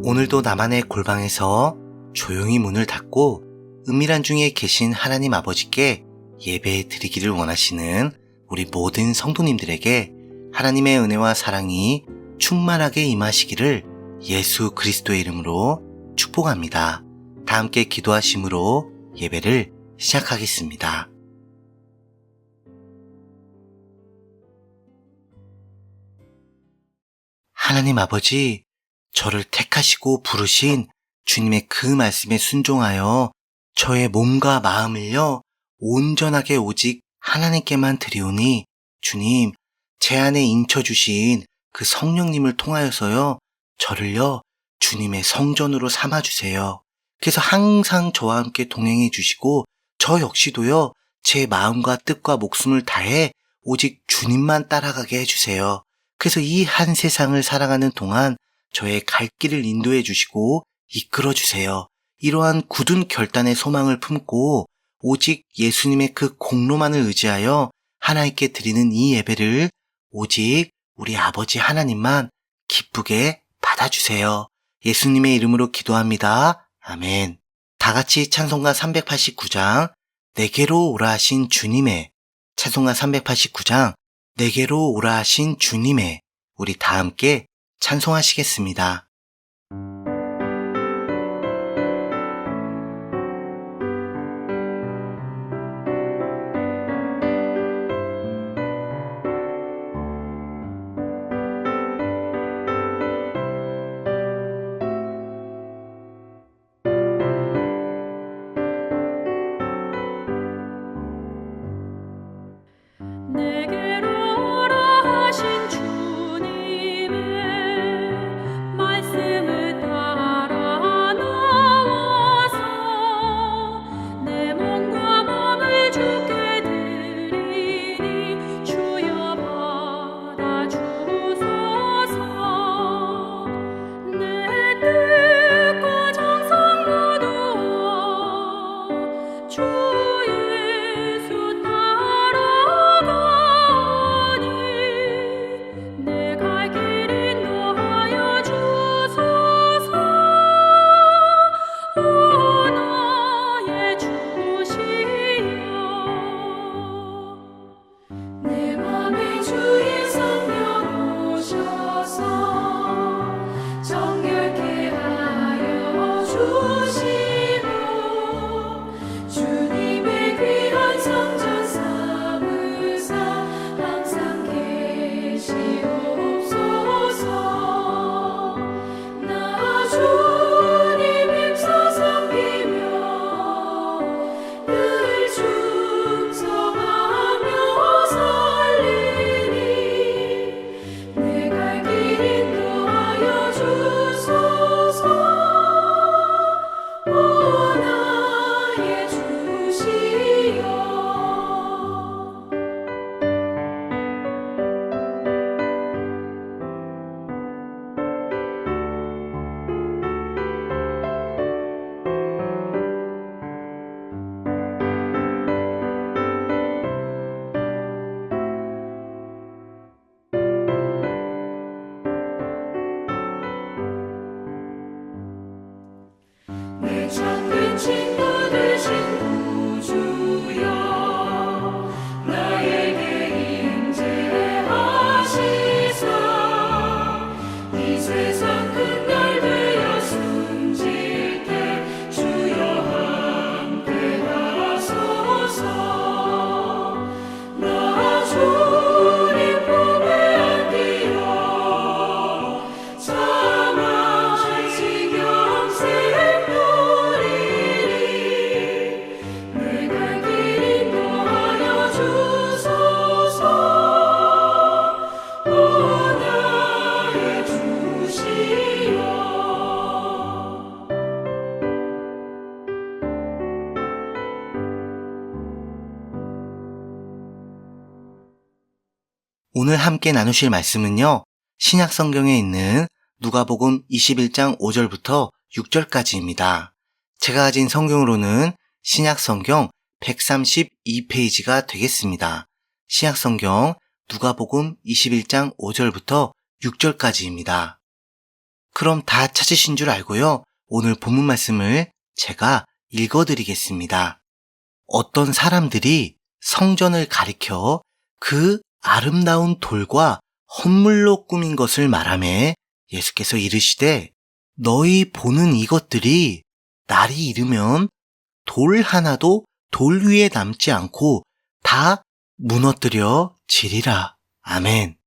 오늘도 나만의 골방에서 조용히 문을 닫고 은밀한 중에 계신 하나님 아버지께 예배 드리기를 원하시는 우리 모든 성도님들에게 하나님의 은혜와 사랑이 충만하게 임하시기를 예수 그리스도의 이름으로 축복합니다. 다 함께 기도하심으로 예배를 시작하겠습니다. 하나님 아버지, 저를 택하시고 부르신 주님의 그 말씀에 순종하여 저의 몸과 마음을요 온전하게 오직 하나님께만 드리오니 주님, 제 안에 인쳐주신 그 성령님을 통하여서요 저를요 주님의 성전으로 삼아주세요. 그래서 항상 저와 함께 동행해 주시고 저 역시도요 제 마음과 뜻과 목숨을 다해 오직 주님만 따라가게 해주세요. 그래서 이 한 세상을 살아가는 동안 저의 갈 길을 인도해 주시고 이끌어 주세요. 이러한 굳은 결단의 소망을 품고 오직 예수님의 그 공로만을 의지하여 하나님께 드리는 이 예배를 오직 우리 아버지 하나님만 기쁘게 받아주세요. 예수님의 이름으로 기도합니다. 아멘. 다 같이 찬송가 389장 내게로 오라 하신 주님의, 찬송가 389장 내게로 오라 하신 주님의, 우리 다 함께 찬송하시겠습니다. 내게로 오라 하신 주님의 말씀을 따라 나와서 내 몸과 마음을 주께 드리니 주여 받아주소서. 내 뜻과 정성 모두 주 예수 따라가니 내 갈 길 인도하여 주소서. 오 나의 주시여, 내 맘에 주의 성령 오셔서 정결케 하여 주시고 주님의 귀한 성전 삼으사 항상 계시옵소서. 나 주님 힘써 섬기며 늘 충성하며 살리니 내 갈 길 인도하여 주소서. 오 나의 주시여. 내 참된 친구 되신 구주여, 나에게 임재하시사 이 세상 큰 날 되어 숨질 때 주여 함께 하소서. 나 주님 품에 안기어 참아 지경생 누리리 내 갈 길 인도하여 주소서. 오 나의 주시여. 오늘 함께 나누실 말씀은요, 신약 성경에 있는 누가복음 21장 5절부터 6절까지입니다. 제가 가진 성경으로는 신약 성경 132페이지가 되겠습니다. 신약 성경 누가복음 21장 5절부터 6절까지입니다. 그럼 다 찾으신 줄 알고요. 오늘 본문 말씀을 제가 읽어드리겠습니다. 어떤 사람들이 성전을 가리켜 그 아름다운 돌과 헌물로 꾸민 것을 말하매 예수께서 이르시되 너희 보는 이것들이 날이 이르면 돌 하나도 돌 위에 남지 않고 다 무너뜨려 지리라. 아멘.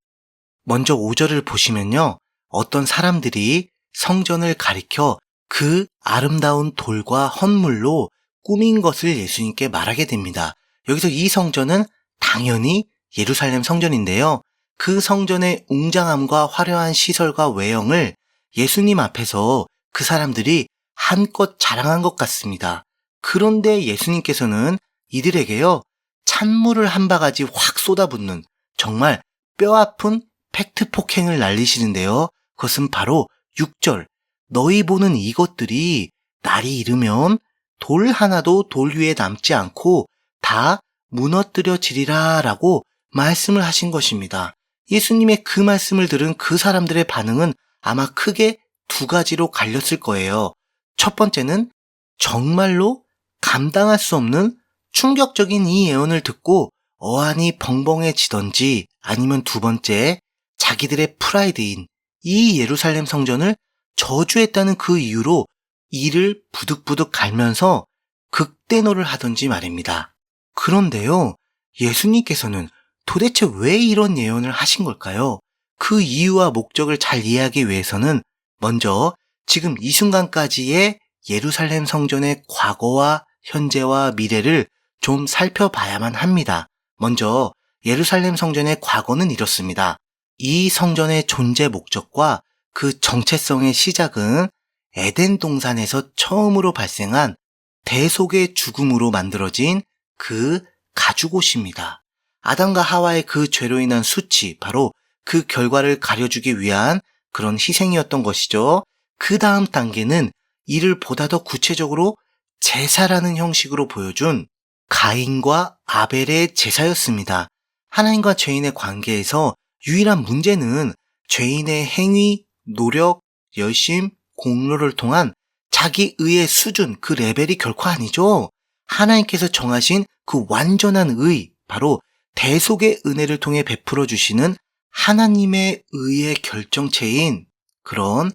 먼저 5절을 보시면요. 어떤 사람들이 성전을 가리켜 그 아름다운 돌과 헌물로 꾸민 것을 예수님께 말하게 됩니다. 여기서 이 성전은 당연히 예루살렘 성전인데요. 그 성전의 웅장함과 화려한 시설과 외형을 예수님 앞에서 그 사람들이 한껏 자랑한 것 같습니다. 그런데 예수님께서는 이들에게요, 찬물을 한 바가지 확 쏟아붓는 정말 뼈아픈 팩트 폭행을 날리시는데요. 그것은 바로 6절. 너희 보는 이것들이 날이 이르면 돌 하나도 돌 위에 남지 않고 다 무너뜨려지리라 라고 말씀을 하신 것입니다. 예수님의 그 말씀을 들은 그 사람들의 반응은 아마 크게 두 가지로 갈렸을 거예요. 첫 번째는 정말로 감당할 수 없는 충격적인 이 예언을 듣고 어안이 벙벙해지던지, 아니면 두 번째, 자기들의 프라이드인 이 예루살렘 성전을 저주했다는 그 이유로 이를 부득부득 갈면서 극대노를 하던지 말입니다. 그런데요, 예수님께서는 도대체 왜 이런 예언을 하신 걸까요? 그 이유와 목적을 잘 이해하기 위해서는 먼저 지금 이 순간까지의 예루살렘 성전의 과거와 현재와 미래를 좀 살펴봐야만 합니다. 먼저 예루살렘 성전의 과거는 이렇습니다. 이 성전의 존재 목적과 그 정체성의 시작은 에덴 동산에서 처음으로 발생한 대속의 죽음으로 만들어진 그 가죽옷입니다. 아담과 하와의 그 죄로 인한 수치, 바로 그 결과를 가려주기 위한 그런 희생이었던 것이죠. 그 다음 단계는 이를 보다 더 구체적으로 제사라는 형식으로 보여준 가인과 아벨의 제사였습니다. 하나님과 죄인의 관계에서 유일한 문제는 죄인의 행위, 노력, 열심, 공로를 통한 자기 의의 수준, 그 레벨이 결코 아니죠. 하나님께서 정하신 그 완전한 의, 바로 대속의 은혜를 통해 베풀어 주시는 하나님의 의의 결정체인 그런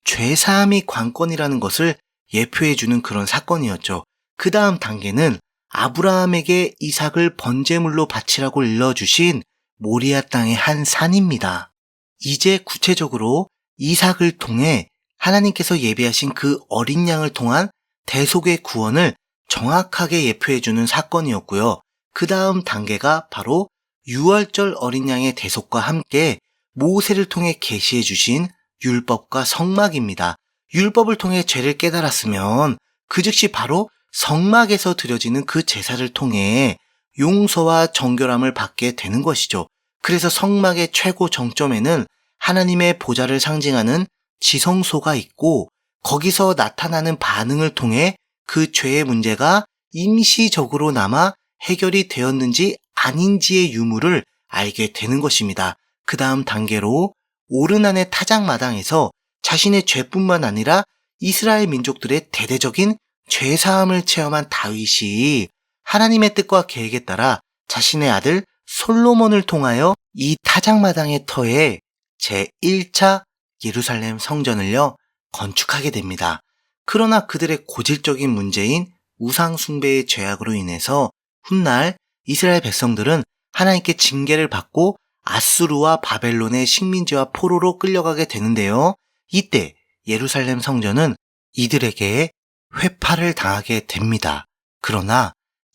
죄사함이 관건이라는 것을 예표해주는 그런 사건이었죠. 그 다음 단계는 아브라함에게 이삭을 번제물로 바치라고 일러주신 모리아 땅의 한 산입니다. 이제 구체적으로 이삭을 통해 하나님께서 예비하신 그 어린 양을 통한 대속의 구원을 정확하게 예표해주는 사건이었고요. 그 다음 단계가 바로 유월절 어린 양의 대속과 함께 모세를 통해 계시해 주신 율법과 성막입니다. 율법을 통해 죄를 깨달았으면 그 즉시 바로 성막에서 드려지는 그 제사를 통해 용서와 정결함을 받게 되는 것이죠. 그래서 성막의 최고 정점에는 하나님의 보좌를 상징하는 지성소가 있고, 거기서 나타나는 반응을 통해 그 죄의 문제가 임시적으로 남아 해결이 되었는지 아닌지의 유무를 알게 되는 것입니다. 그 다음 단계로 오르난의 타작마당에서 자신의 죄뿐만 아니라 이스라엘 민족들의 대대적인 죄사함을 체험한 다윗이 하나님의 뜻과 계획에 따라 자신의 아들 솔로몬을 통하여 이 타작마당의 터에 제1차 예루살렘 성전을요 건축하게 됩니다. 그러나 그들의 고질적인 문제인 우상 숭배의 죄악으로 인해서 훗날 이스라엘 백성들은 하나님께 징계를 받고 아수르와 바벨론의 식민지와 포로로 끌려가게 되는데요. 이때 예루살렘 성전은 이들에게 회파를 당하게 됩니다. 그러나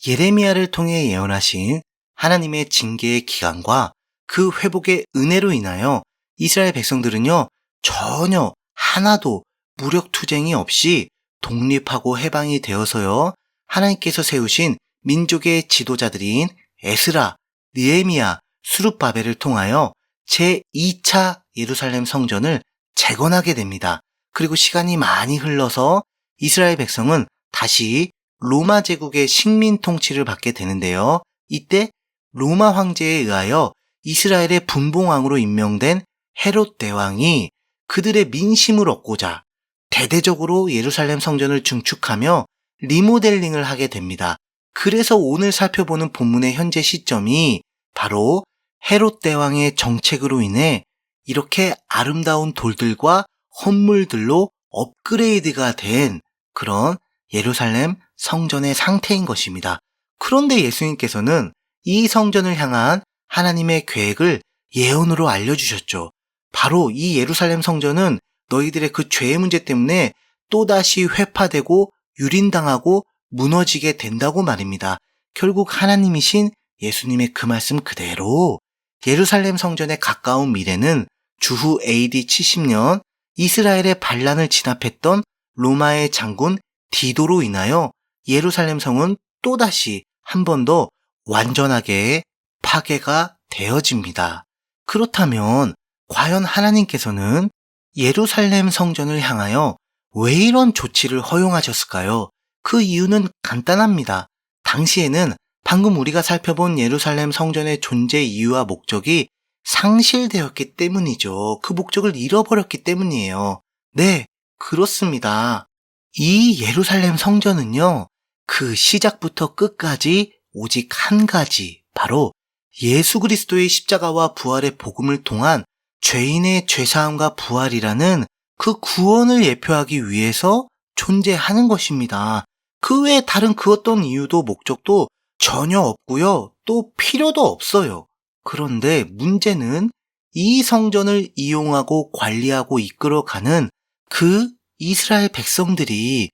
예레미야를 통해 예언하신 하나님의 징계의 기간과 그 회복의 은혜로 인하여 이스라엘 백성들은요 전혀 하나도 무력투쟁이 없이 독립하고 해방이 되어서요 하나님께서 세우신 민족의 지도자들인 에스라, 느헤미야, 수룹바벨을 통하여 제2차 예루살렘 성전을 재건하게 됩니다. 그리고 시간이 많이 흘러서 이스라엘 백성은 다시 로마 제국의 식민 통치를 받게 되는데요. 이때 로마 황제에 의하여 이스라엘의 분봉왕으로 임명된 헤롯 대왕이 그들의 민심을 얻고자 대대적으로 예루살렘 성전을 증축하며 리모델링을 하게 됩니다. 그래서 오늘 살펴보는 본문의 현재 시점이 바로 헤롯 대왕의 정책으로 인해 이렇게 아름다운 돌들과 헌물들로 업그레이드가 된 그런 예루살렘 성전의 상태인 것입니다. 그런데 예수님께서는 이 성전을 향한 하나님의 계획을 예언으로 알려주셨죠. 바로 이 예루살렘 성전은 너희들의 그 죄의 문제 때문에 또다시 회파되고 유린당하고 무너지게 된다고 말입니다. 결국 하나님이신 예수님의 그 말씀 그대로 예루살렘 성전에 가까운 미래는 주후 AD 70년 이스라엘의 반란을 진압했던 로마의 장군 디도로 인하여 예루살렘 성은 또다시 한 번 더 완전하게 파괴가 되어집니다. 그렇다면 과연 하나님께서는 예루살렘 성전을 향하여 왜 이런 조치를 허용하셨을까요? 그 이유는 간단합니다. 당시에는 방금 우리가 살펴본 예루살렘 성전의 존재 이유와 목적이 상실되었기 때문이죠. 그 목적을 잃어버렸기 때문이에요. 네, 그렇습니다. 이 예루살렘 성전은요, 그 시작부터 끝까지 오직 한 가지, 바로 예수 그리스도의 십자가와 부활의 복음을 통한 죄인의 죄사함과 부활이라는 그 구원을 예표하기 위해서 존재하는 것입니다. 그 외에 다른 그 어떤 이유도 목적도 전혀 없고요. 또 필요도 없어요. 그런데 문제는 이 성전을 이용하고 관리하고 이끌어가는 그 이스라엘 백성들이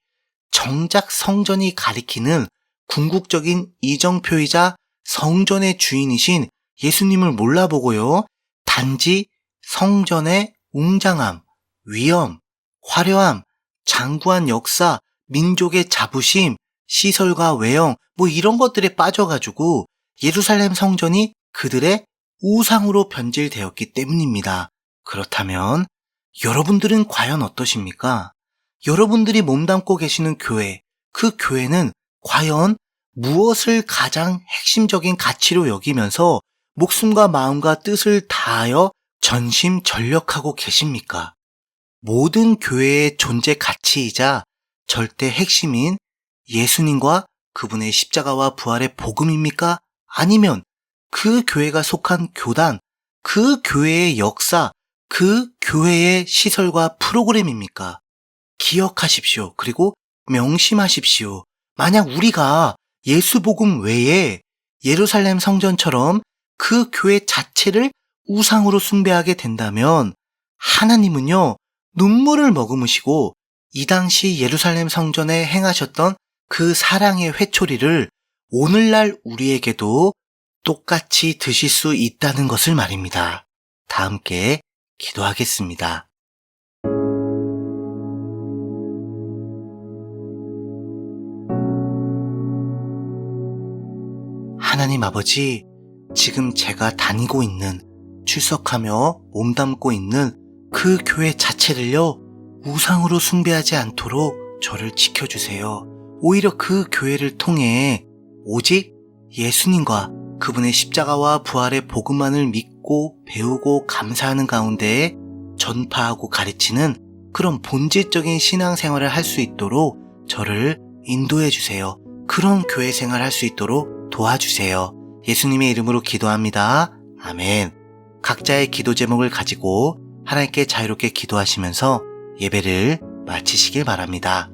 정작 성전이 가리키는 궁극적인 이정표이자 성전의 주인이신 예수님을 몰라보고요. 단지 성전의 웅장함, 위엄, 화려함, 장구한 역사, 민족의 자부심, 시설과 외형 이런 것들에 빠져가지고 예루살렘 성전이 그들의 우상으로 변질되었기 때문입니다. 그렇다면 여러분들은 과연 어떠십니까? 여러분들이 몸담고 계시는 교회, 그 교회는 과연 무엇을 가장 핵심적인 가치로 여기면서 목숨과 마음과 뜻을 다하여 전심전력하고 계십니까? 모든 교회의 존재 가치이자 절대 핵심인 예수님과 그분의 십자가와 부활의 복음입니까? 아니면 그 교회가 속한 교단, 그 교회의 역사, 그 교회의 시설과 프로그램입니까? 기억하십시오. 그리고 명심하십시오. 만약 우리가 예수 복음 외에 예루살렘 성전처럼 그 교회 자체를 우상으로 숭배하게 된다면 하나님은요, 눈물을 머금으시고 이 당시 예루살렘 성전에 행하셨던 그 사랑의 회초리를 오늘날 우리에게도 똑같이 드실 수 있다는 것을 말입니다. 다 함께 기도하겠습니다. 하나님 아버지, 지금 제가 다니고 있는, 출석하며 몸담고 있는 그 교회 자체를요, 우상으로 숭배하지 않도록 저를 지켜주세요. 오히려 그 교회를 통해 오직 예수님과 그분의 십자가와 부활의 복음만을 믿고 배우고 감사하는 가운데 전파하고 가르치는 그런 본질적인 신앙생활을 할 수 있도록 저를 인도해 주세요. 그런 교회 생활 할 수 있도록 도와주세요. 예수님의 이름으로 기도합니다. 아멘. 각자의 기도 제목을 가지고 하나님께 자유롭게 기도하시면서 예배를 마치시길 바랍니다.